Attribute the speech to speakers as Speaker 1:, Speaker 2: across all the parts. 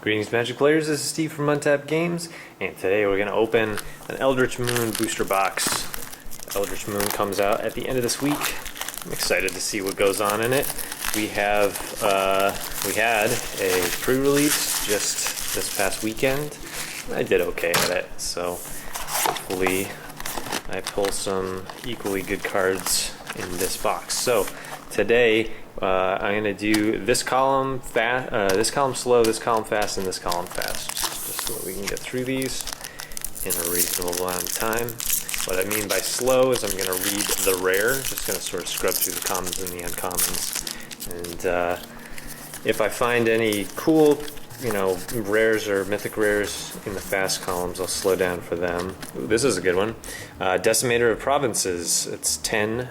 Speaker 1: Greetings, Magic players. This is Steve from Untap Games, and today we're going to open an Eldritch Moon booster box. Eldritch Moon comes out at the end of this week. I'm excited to see what goes on in it. We had a pre-release just this past weekend. I did okay at it, so hopefully I pull some equally good cards in this box. So today I'm going to do this column this column slow, this column fast, and this column fast, just so that we can get through these in a reasonable amount of time. What I mean by slow is I'm going to read the rare, just going to sort of scrub through the commons and the uncommons, and if I find any cool, rares or mythic rares in the fast columns, I'll slow down for them. Ooh, this is a good one. Decimator of Provinces. It's 10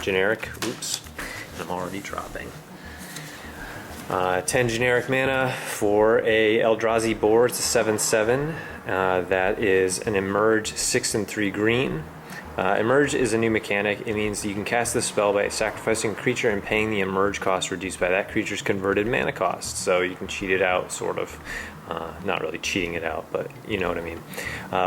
Speaker 1: generic. Oops, I'm already dropping. 10 generic mana for a Eldrazi board. It's a 7/7. That is an Emerge 6 and 3 green. Emerge is a new mechanic. It means you can cast this spell by sacrificing a creature and paying the emerge cost reduced by that creature's converted mana cost. So you can cheat it out, sort of. Not really cheating it out, but you know what I mean.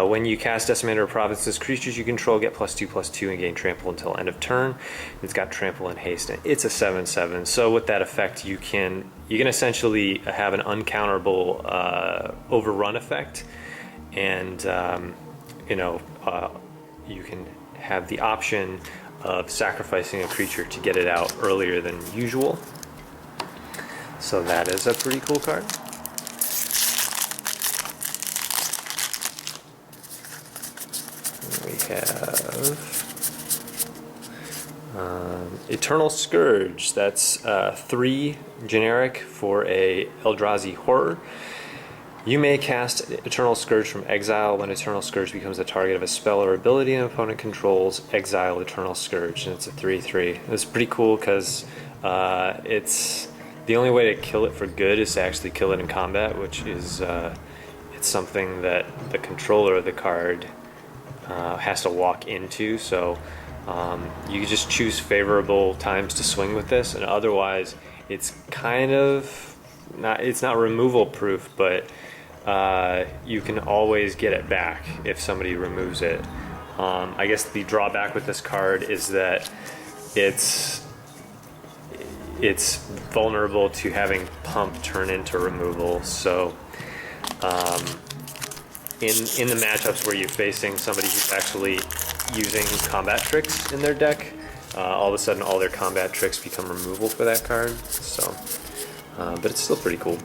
Speaker 1: When you cast Decimator of Provinces, creatures you control get +2/+2 and gain trample until end of turn. It's got trample and haste, and it's a 7/7. So with that effect, you can essentially have an uncounterable overrun effect, and you can have the option of sacrificing a creature to get it out earlier than usual. So that is a pretty cool card. We have Eternal Scourge. That's 3 generic for a Eldrazi horror. You may cast Eternal Scourge from exile. When Eternal Scourge becomes the target of a spell or ability an opponent controls, exile Eternal Scourge, and it's a 3/3. It's pretty cool because it's the only way to kill it for good is to actually kill it in combat, which is it's something that the controller of the card has to walk into. So you just choose favorable times to swing with this, and otherwise it's kind of not removal proof, but you can always get it back if somebody removes it. I guess the drawback with this card is that it's vulnerable to having pump turn into removal. So in the matchups where you're facing somebody who's actually using combat tricks in their deck, all of a sudden all their combat tricks become removal for that card. So but it's still pretty cool.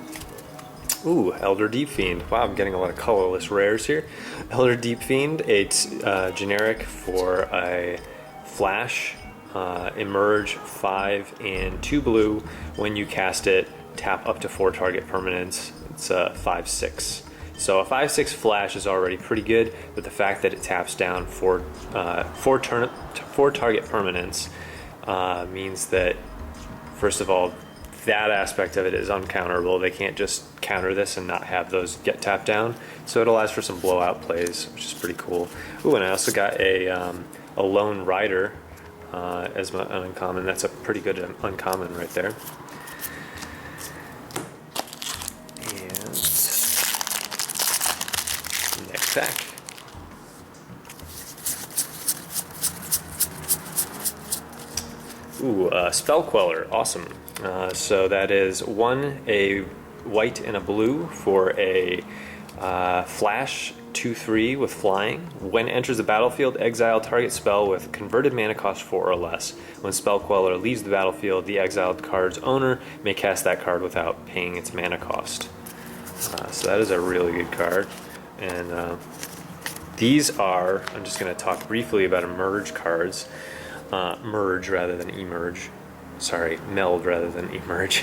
Speaker 1: Ooh, Elder Deep Fiend. Wow, I'm getting a lot of colorless rares here. Elder Deep Fiend, it's generic for a flash, emerge 5 and 2 blue. When you cast it, tap up to 4 target permanents. It's a 5/6. So a 5/6 flash is already pretty good, but the fact that it taps down 4 target permanents means that, first of all, that aspect of it is uncounterable. They can't just counter this and not have those get tapped down. So it allows for some blowout plays, which is pretty cool. Ooh, and I also got a Lone Rider as my uncommon. That's a pretty good uncommon right there. And next pack. Ooh, Spell Queller. Awesome. So that is 1 a white and a blue for a flash 2/3 with flying. When enters the battlefield, exile target spell with converted mana cost 4 or less. When Spell Queller leaves the battlefield, the exiled card's owner may cast that card without paying its mana cost. So that is a really good card. And these are, I'm just going to talk briefly about emerge cards. Merge rather than emerge. Sorry, meld rather than emerge.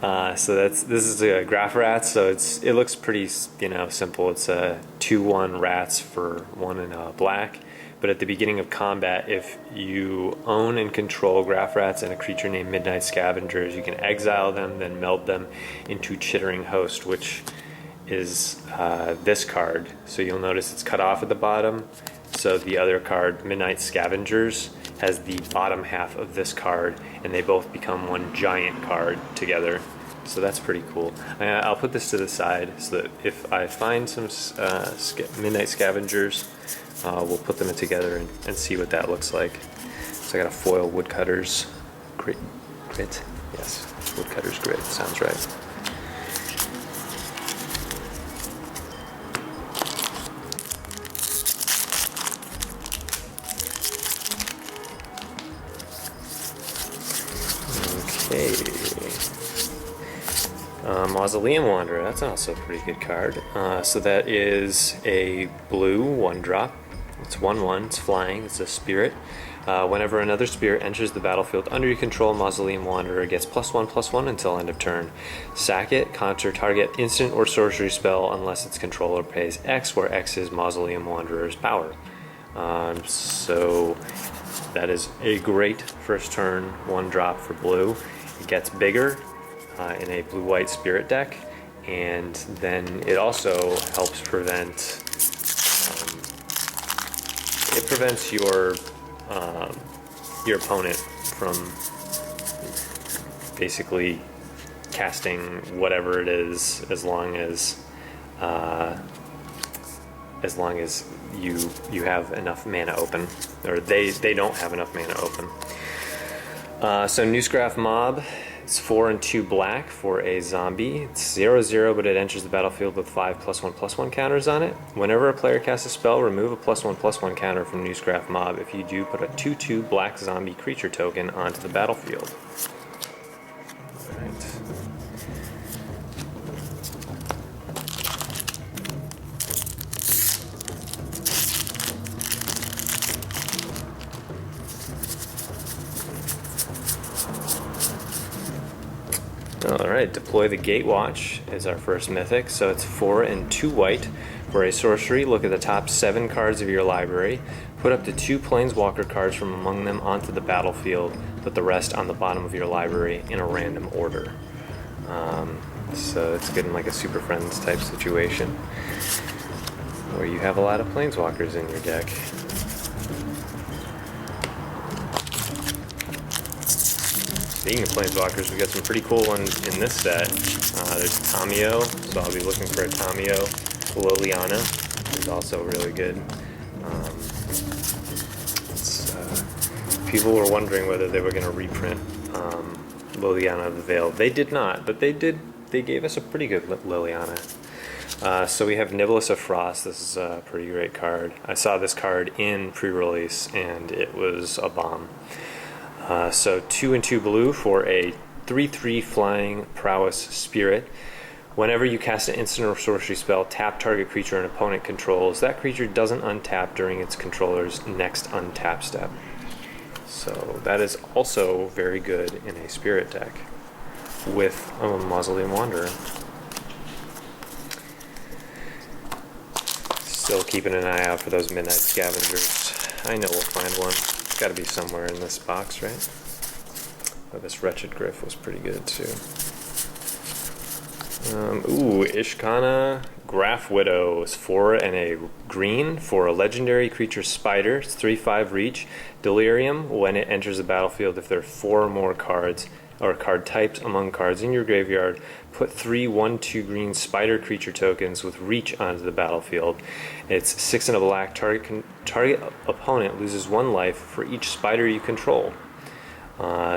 Speaker 1: So this is a Graph Rats, so it looks pretty simple. It's a 2/1 rats for 1 in black. But at the beginning of combat, if you own and control Graph Rats and a creature named Midnight Scavengers, you can exile them, then meld them into Chittering Host, which is this card. So you'll notice it's cut off at the bottom. So the other card, Midnight Scavengers, has the bottom half of this card, and they both become one giant card together. So that's pretty cool. I'll put this to the side so that if I find some Midnight Scavengers, we'll put them together and see what that looks like. So I got a foil woodcutter's grit. Yes, woodcutter's grit, sounds right. Okay. Mausoleum Wanderer, that's also a pretty good card. So that is a blue 1-drop. It's 1/1, it's flying, it's a spirit. Whenever another spirit enters the battlefield under your control, Mausoleum Wanderer gets +1/+1 until end of turn. Sack it, counter target instant or sorcery spell unless its controller pays X, where X is Mausoleum Wanderer's power. So that is a great first turn 1-drop for blue. It gets bigger in a blue-white spirit deck, and then it also helps prevent your opponent from basically casting whatever it is, as long as you have enough mana open, or they don't have enough mana open. So Newsgraph Mob, it's 4 and 2 black for a zombie. It's 0/0, but it enters the battlefield with 5 +1/+1 counters on it. Whenever a player casts a spell, remove a +1/+1 counter from Newsgraph Mob. If you do, put a 2/2 black zombie creature token onto the battlefield. Alright. Alright, Deploy the Gatewatch is our first mythic. So it's 4 and 2 white for a sorcery. Look at the top 7 cards of your library. Put up to 2 planeswalker cards from among them onto the battlefield. Put the rest on the bottom of your library in a random order. So it's good in like a Super Friends type situation where you have a lot of planeswalkers in your deck. Speaking of planeswalkers, we got some pretty cool ones in this set. There's Tamio, so I'll be looking for a Tamio. Liliana is also really good. People were wondering whether they were going to reprint Liliana of the Veil. They did not, but they gave us a pretty good Liliana. So we have Nibelus of Frost. This is a pretty great card. I saw this card in pre-release, and it was a bomb. So 2 and 2 blue for a 3/3 flying prowess spirit. Whenever you cast an instant or sorcery spell, tap target creature an opponent controls. That creature doesn't untap during its controller's next untap step. So that is also very good in a spirit deck with a Mausoleum Wanderer. Still keeping an eye out for those Midnight Scavengers. I know we'll find one. It's got to be somewhere in this box, right? Oh, this Wretched Gryph was pretty good too. Ishkana Graph Widow is 4 and a green for a legendary creature spider. It's 3/5 reach. Delirium. When it enters the battlefield, if there are 4 or more cards or card types among cards in your graveyard, put 3 1/2 green spider creature tokens with reach onto the battlefield. It's 6 and a black. Target opponent loses 1 life for each spider you control.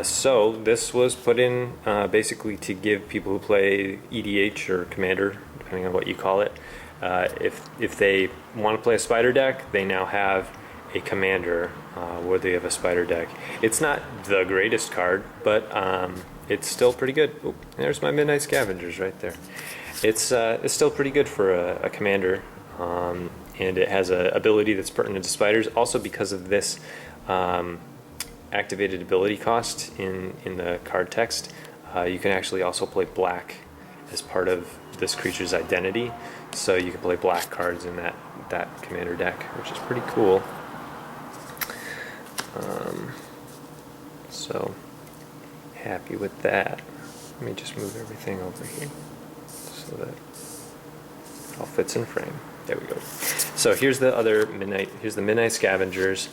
Speaker 1: So this was put in basically to give people who play EDH or Commander, depending on what you call it, if they want to play a spider deck, they now have a Commander worthy of a spider deck. It's not the greatest card, but it's still pretty good. Oh, there's my Midnight Scavengers right there. It's still pretty good for a Commander, and it has an ability that's pertinent to spiders. Also, because of this activated ability cost in the card text, you can actually also play black as part of this creature's identity. So you can play black cards in that Commander deck, which is pretty cool. So happy with that. Let me just move everything over here so that it all fits in frame. There we go. So here's the Midnight Scavengers.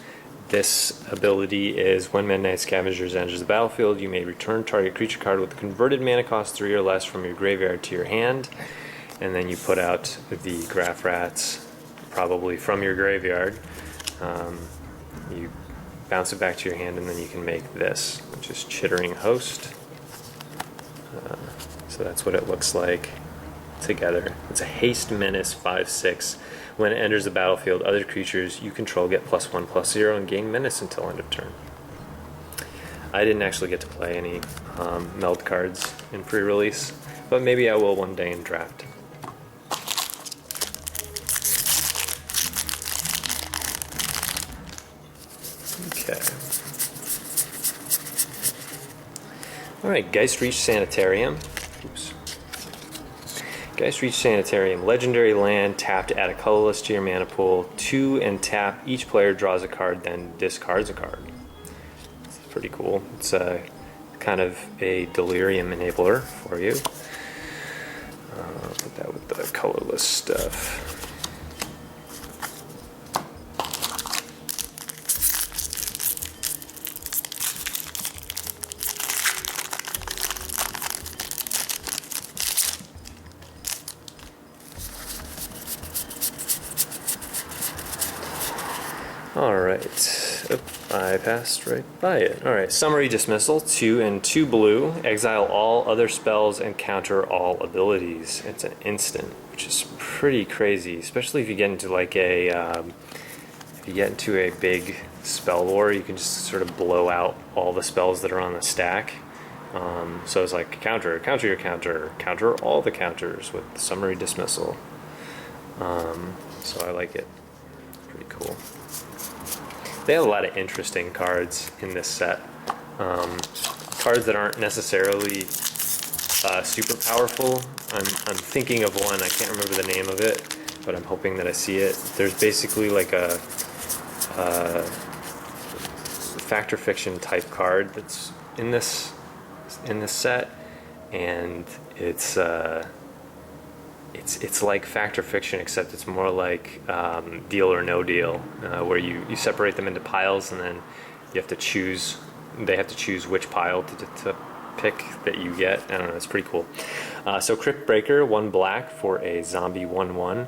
Speaker 1: This ability is when Midnight Scavengers enters the battlefield, you may return target creature card with a converted mana cost 3 or less from your graveyard to your hand. And then you put out the Graph Rats, probably from your graveyard. You bounce it back to your hand, and then you can make this, which is Chittering Host. So that's what it looks like together. It's a haste menace 5/6. When it enters the battlefield, other creatures you control get +1/+0 and gain menace until end of turn. I didn't actually get to play any meld cards in pre-release, but maybe I will one day in draft. Okay. Alright, Geistreach Sanitarium. Oops. Geistreach Sanitarium, legendary land, tapped, add a colorless to your mana pool, 2 and tap, each player draws a card, then discards a card. It's pretty cool. It's a kind of a delirium enabler for you. Put that with the colorless stuff. Alright, I passed right by it. Alright, Summary Dismissal, 2 and 2 blue. Exile all other spells and counter all abilities. It's an instant, which is pretty crazy, especially if you get into like a big spell lore. You can just sort of blow out all the spells that are on the stack. So it's like counter your counter all the counters with Summary Dismissal. So I like it. Pretty cool. They have a lot of interesting cards in this set. Cards that aren't necessarily super powerful. I'm thinking of one, I can't remember the name of it, but I'm hoping that I see it. There's basically like a Fact or Fiction type card that's in this set, and it's like Fact or Fiction, except it's more like Deal or No Deal, where you separate them into piles, and then you have to choose. They have to choose which pile to pick that you get. I don't know. It's pretty cool. So Crypt Breaker, 1 black for a zombie 1/1.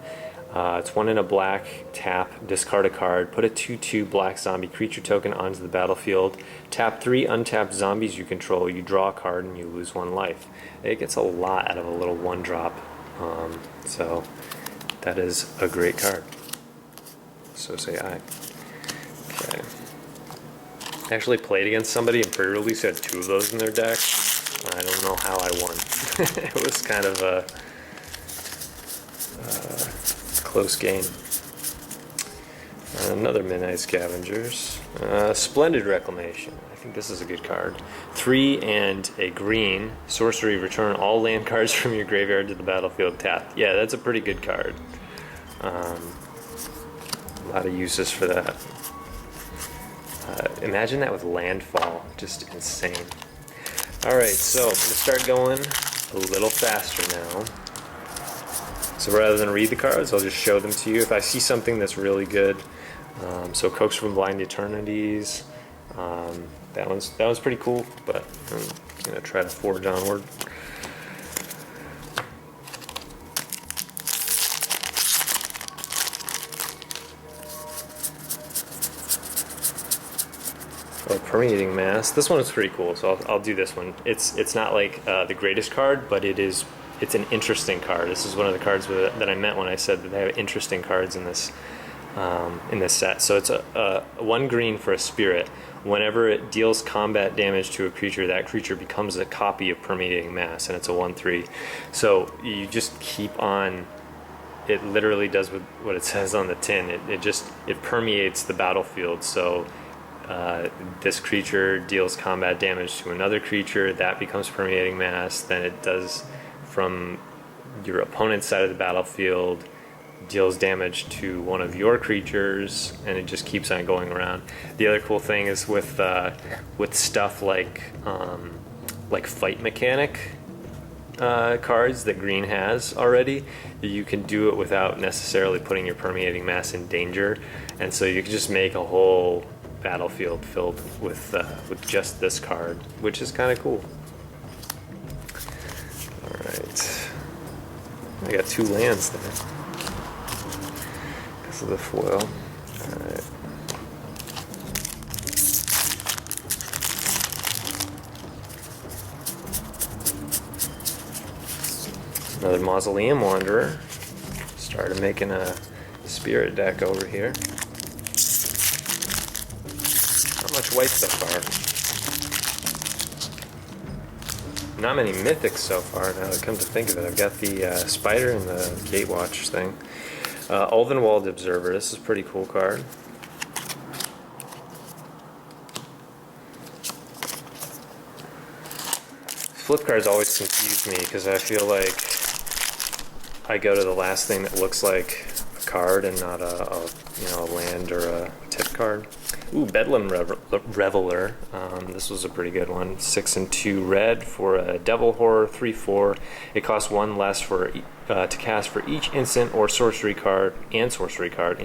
Speaker 1: It's 1 and a black, tap, discard a card, put a 2/2 black zombie creature token onto the battlefield, tap 3 untapped zombies you control, you draw a card, and you lose 1 life. It gets a lot out of a little 1-drop. So that is a great card. So say I. Okay. I actually played against somebody in pre-release who had 2 of those in their deck. I don't know how I won. It was kind of a close game. Another Midnight Scavengers. Splendid Reclamation. I think this is a good card. 3 and a green. Sorcery, return all land cards from your graveyard to the battlefield tapped. Yeah, that's a pretty good card. A lot of uses for that. Imagine that with landfall. Just insane. Alright, so I'm going to start going a little faster now. So rather than read the cards, I'll just show them to you. If I see something that's really good, so Coax from Blind Eternities, that one's pretty cool, but I'm gonna try to forge onward. Oh, Permeating Mass. This one is pretty cool, so I'll do this one. It's not like the greatest card, but it's an interesting card. This is one of the cards that I meant when I said that they have interesting cards in this set. So it's a 1 green for a spirit. Whenever it deals combat damage to a creature, that creature becomes a copy of Permeating Mass, and it's a 1/3. So you just keep on. It literally does what it says on the tin. It permeates the battlefield. So this creature deals combat damage to another creature, that becomes Permeating Mass. Then it does from your opponent's side of the battlefield, deals damage to one of your creatures, and it just keeps on going around. The other cool thing is with stuff like fight mechanic cards that green has already, you can do it without necessarily putting your Permeating Mass in danger, and so you can just make a whole battlefield filled with just this card, which is kind of cool. All right, I got 2 lands there because of the foil. All right. Another Mausoleum Wanderer. Started making a spirit deck over here. Not much white so far. Not many mythics so far, now that I come to think of it. I've got the spider and the Gatewatch thing. Ulvenwald Observer, this is a pretty cool card. Flip cards always confuse me because I feel like I go to the last thing that looks like a card and not a land or a tip card. Ooh, Bedlam Reveler. This was a pretty good one. 6 and 2 red for a Devil Horror, 3/4. It costs 1 less to cast for each instant or sorcery card in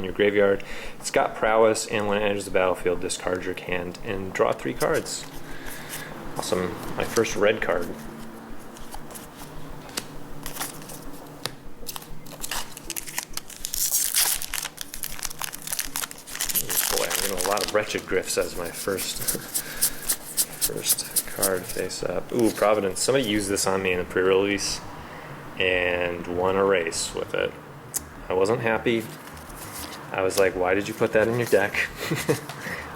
Speaker 1: your graveyard. It's got prowess, and when it enters the battlefield, discard your hand and draw 3 cards. Awesome. My first red card. A lot of Wretched Gryphs as my first card face up. Ooh, Providence. Somebody used this on me in the pre-release and won a race with it. I wasn't happy. I was like, why did you put that in your deck?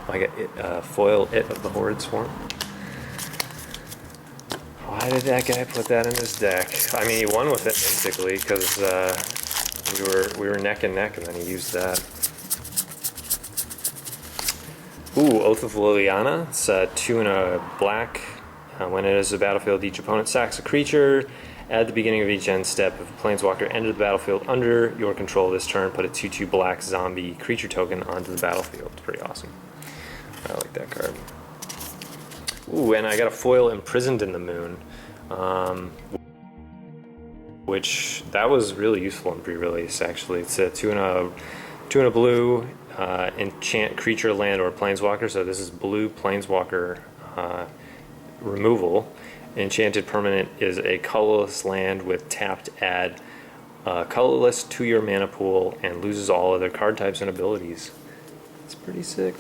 Speaker 1: I got foil It of the Horrid Swarm. Why did that guy put that in his deck? I mean, he won with it basically because we were neck and neck, and then he used that. Ooh, Oath of Liliana. It's 2 and a black. When it is a battlefield, each opponent sacks a creature. At the beginning of each end step, if a planeswalker entered the battlefield under your control this turn, put a 2/2 black zombie creature token onto the battlefield. It's pretty awesome. I like that card. Ooh, and I got a foil Imprisoned in the Moon. Which, that was really useful in pre-release, actually. It's a 2 and a blue. Enchant creature, land, or planeswalker. So this is blue planeswalker removal. Enchanted permanent is a colorless land with tapped add colorless to your mana pool and loses all other card types and abilities. It's pretty sick.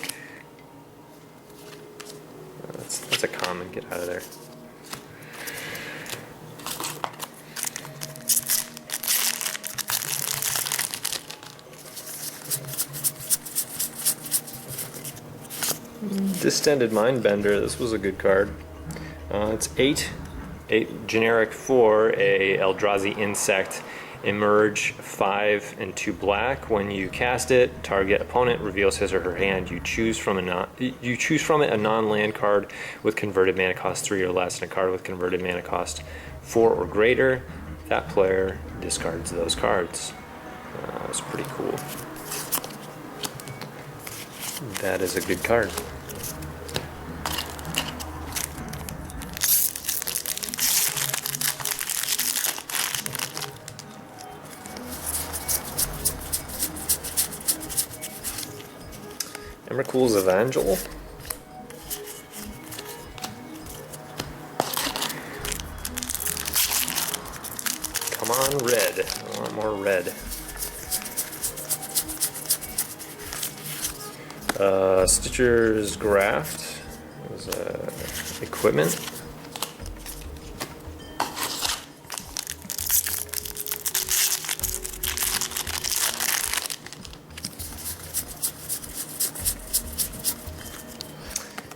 Speaker 1: That's a common. Get out of there. Distended Mindbender, this was a good card. It's 8 generic for a Eldrazi insect. Emerge 5 and 2 black. When you cast it, target opponent reveals his or her hand. You choose from it a non-land card with converted mana cost 3 or less, and a card with converted mana cost 4 or greater. That player discards those cards. That's pretty cool. That is a good card. Emrakul's Evangel. Come on, red. I want more red. Stitcher's Graft was equipment.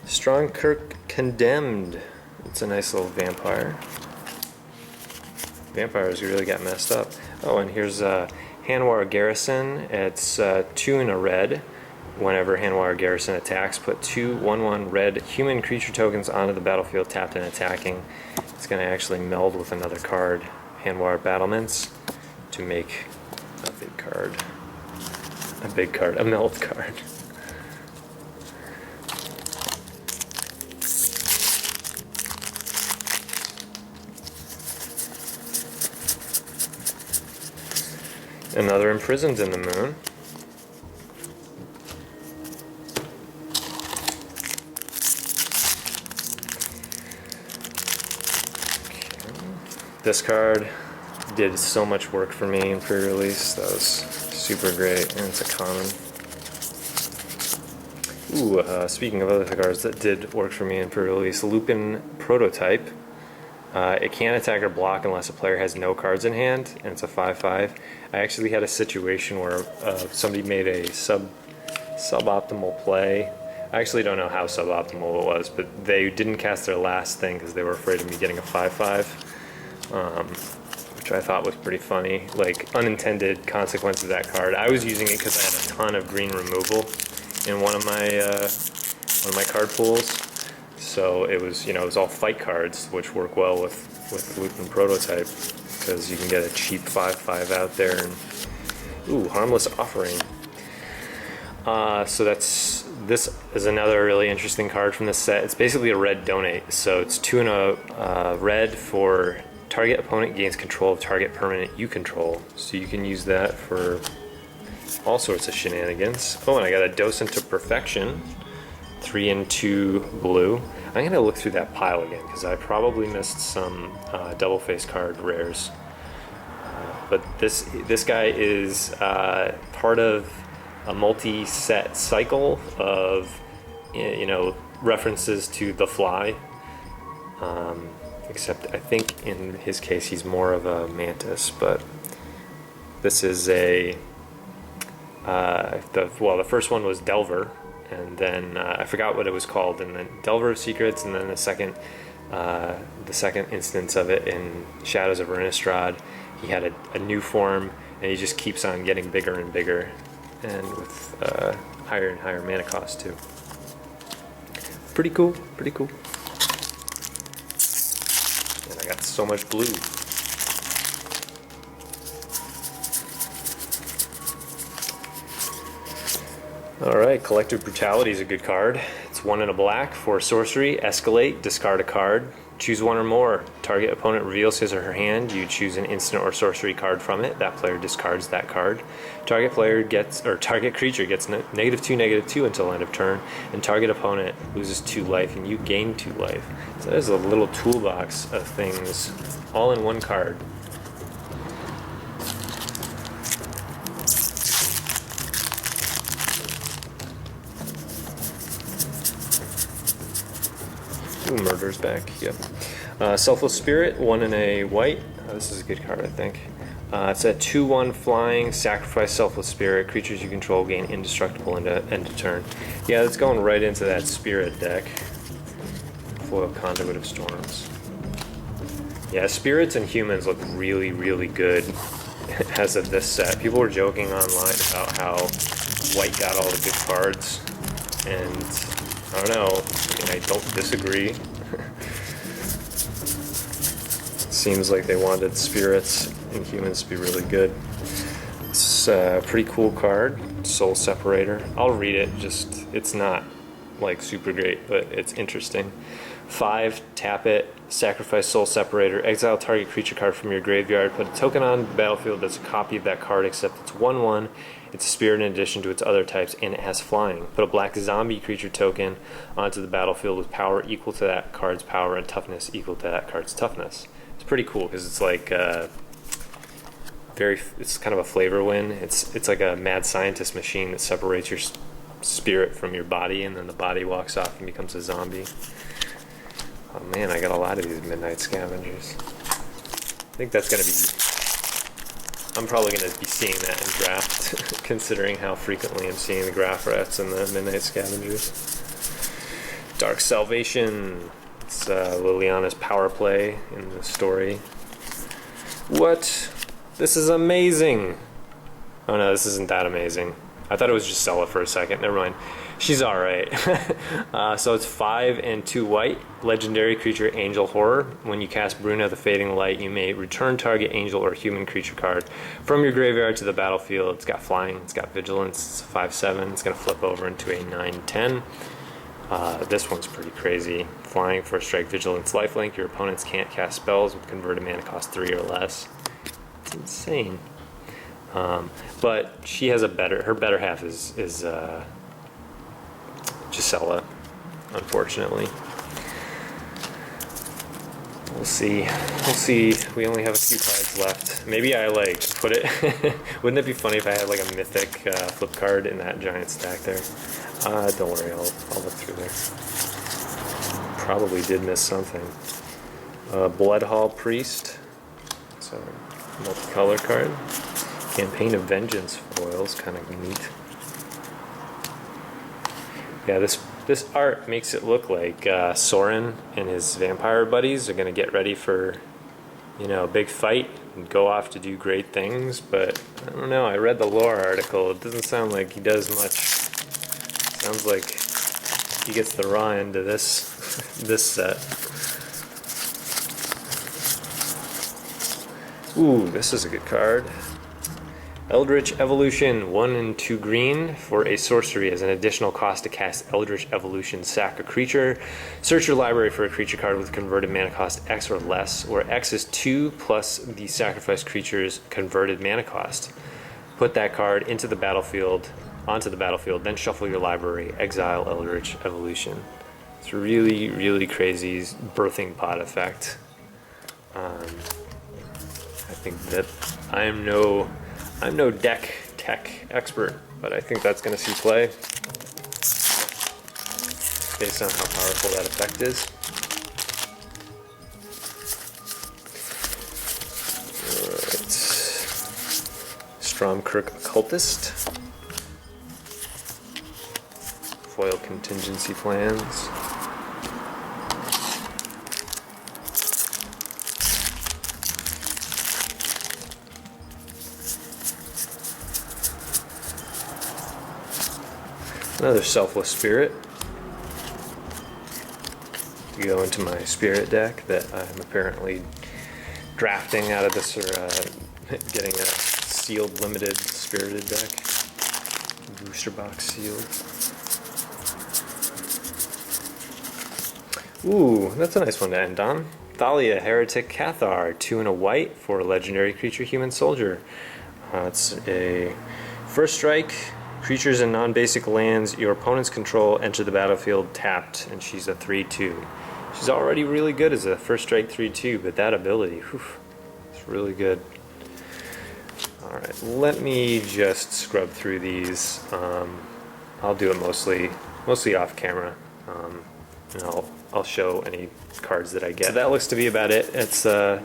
Speaker 1: Strongkirk Condemned. It's a nice little vampire. Vampires really got messed up. Oh, and here's Hanwar Garrison. It's 2 and a red. Whenever Hanwar Garrison attacks, put 2 1/1 red human creature tokens onto the battlefield tapped and attacking. It's going to actually meld with another card, Hanwar Battlements, to make a big card. A meld card. Another Imprisoned in the Moon. this card did so much work for me in pre-release. That was super great, and it's a common. Ooh, speaking of other cards that did work for me in pre-release, Lupin Prototype. It can't attack or block unless a player has no cards in hand, and it's a 5/5. I actually had a situation where somebody made a suboptimal play. I actually don't know how suboptimal it was, but they didn't cast their last thing because they were afraid of me getting a 5/5, which I thought was pretty funny. Like, unintended consequence of that card. I was using it because I had a ton of green removal in one of my card pools. So it was, you know, it was all fight cards, which work well with Lupin Prototype, because you can get a cheap 5/5 out there. And ooh, Harmless Offering. So this is another really interesting card from this set. It's basically a red donate. So it's 2 and a red for target opponent gains control of target permanent you control. So you can use that for all sorts of shenanigans. Oh, and I got a Docent to Perfection. 3 and 2 blue. I'm gonna look through that pile again because I probably missed some double face card rares. But this guy is part of a multi-set cycle of, you know, references to The Fly. Except I think in his case he's more of a mantis. But this is a the first one was Delver. And then I forgot what it was called, and then Delver of Secrets, and then the second instance of it in Shadows of Innistrad, he had a new form, and he just keeps on getting bigger and bigger, and with higher and higher mana cost too. Pretty cool, pretty cool. And I got so much blue. Alright, Collective Brutality is a good card. It's 1 and a black for sorcery, escalate, discard a card, choose 1 or more. Target opponent reveals his or her hand, you choose an instant or sorcery card from it, that player discards that card. Target creature gets -2/-2 until end of turn, and target opponent loses 2 life and you gain 2 life. So there's a little toolbox of things all in one card. Ooh, Murder's back, yep. Selfless Spirit, 1 and a white. This is a good card, I think. It's a 2/1 flying, sacrifice Selfless Spirit. Creatures you control gain indestructible end of turn. Yeah, it's going right into that Spirit deck. Foil Conduit of Storms. Yeah, Spirits and Humans look really, really good as of this set. People were joking online about how white got all the good cards, and I don't know, I mean, I don't disagree. Seems like they wanted Spirits and Humans to be really good. It's a pretty cool card, Soul Separator. I'll read it, just, it's not like super great, but it's interesting. 5, tap it, sacrifice Soul Separator, exile target creature card from your graveyard, put a token on the battlefield that's a copy of that card except it's 1/1. It's a spirit in addition to its other types, and it has flying. Put a black zombie creature token onto the battlefield with power equal to that card's power and toughness equal to that card's toughness. It's pretty cool because it's like it's kind of a flavor win. It's like a mad scientist machine that separates your spirit from your body, and then the body walks off and becomes a zombie. Oh man, I got a lot of these Midnight Scavengers. I think that's gonna be. I'm probably going to be seeing that in draft, considering how frequently I'm seeing the Graph Rats and the Midnight Scavengers. Dark Salvation. It's Liliana's power play in the story. What? This is amazing! Oh no, this isn't that amazing. I thought it was just Sella for a second. Never mind. She's alright. So it's 5 and 2 white. Legendary creature Angel Horror. When you cast Bruna the Fading Light, you may return target angel or human creature card from your graveyard to the battlefield. It's got flying, it's got vigilance, it's 5/7. It's going to flip over into a 9/10. This one's pretty crazy. Flying for strike, vigilance, lifelink. Your opponents can't cast spells with converted mana cost 3 or less. It's insane. But she has her better half is Gisela, unfortunately. We'll see. We'll see. We only have a few cards left. Maybe I like put it. Wouldn't it be funny if I had like a mythic flip card in that giant stack there? Don't worry, I'll look through there. Probably did miss something. Bloodhall Priest. It's a multicolor card. Campaign of Vengeance foils, kind of neat. Yeah, this art makes it look like Soren and his vampire buddies are going to get ready for, you know, a big fight and go off to do great things, but I don't know, I read the lore article, it doesn't sound like he does much. Sounds like he gets the raw end of this this set. Ooh, this is a good card. Eldritch Evolution, 1 and 2 green for a sorcery. As an additional cost to cast Eldritch Evolution, sack a creature. Search your library for a creature card with converted mana cost X or less, where X is 2 plus the sacrificed creature's converted mana cost. Put that card onto the battlefield, then shuffle your library, exile Eldritch Evolution. It's really, really crazy birthing pot effect. I think that I'm no deck tech expert, but I think that's going to see play based on how powerful that effect is. Alright. Stromkirk Occultist. Foil Contingency Plans. Another Selfless Spirit to go into my spirit deck that I'm apparently drafting out of this, or getting a sealed limited spirited deck. Booster box sealed. Ooh, that's a nice one to end on. Thalia, Heretic Cathar, 2 and a white for a legendary creature human soldier. It's a first strike. Creatures and non-basic lands your opponents control enter the battlefield tapped, and she's a 3/2. She's already really good as a first strike 3/2, but that ability, whew, it's really good. Alright, let me just scrub through these. I'll do it mostly off camera, and I'll show any cards that I get. So that looks to be about it. It's the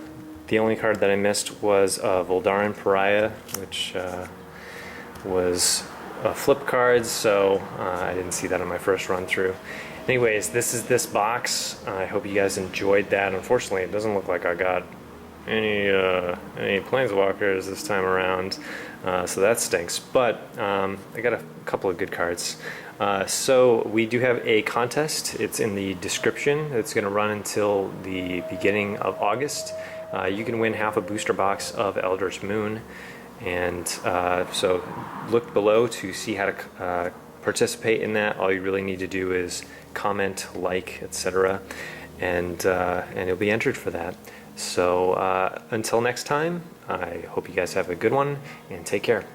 Speaker 1: only card that I missed was Voldaren Pariah, which was a flip card, so I didn't see that on my first run through. Anyways, this is this box. I hope you guys enjoyed that. Unfortunately, it doesn't look like I got any planeswalkers this time around, so that stinks. But I got a couple of good cards. So we do have a contest. It's in the description. It's going to run until the beginning of August. You can win half a booster box of Eldritch Moon. And so look below to see how to participate in that. All you really need to do is comment, like, etc., and you'll be entered for that. So until next time, I hope you guys have a good one, and take care.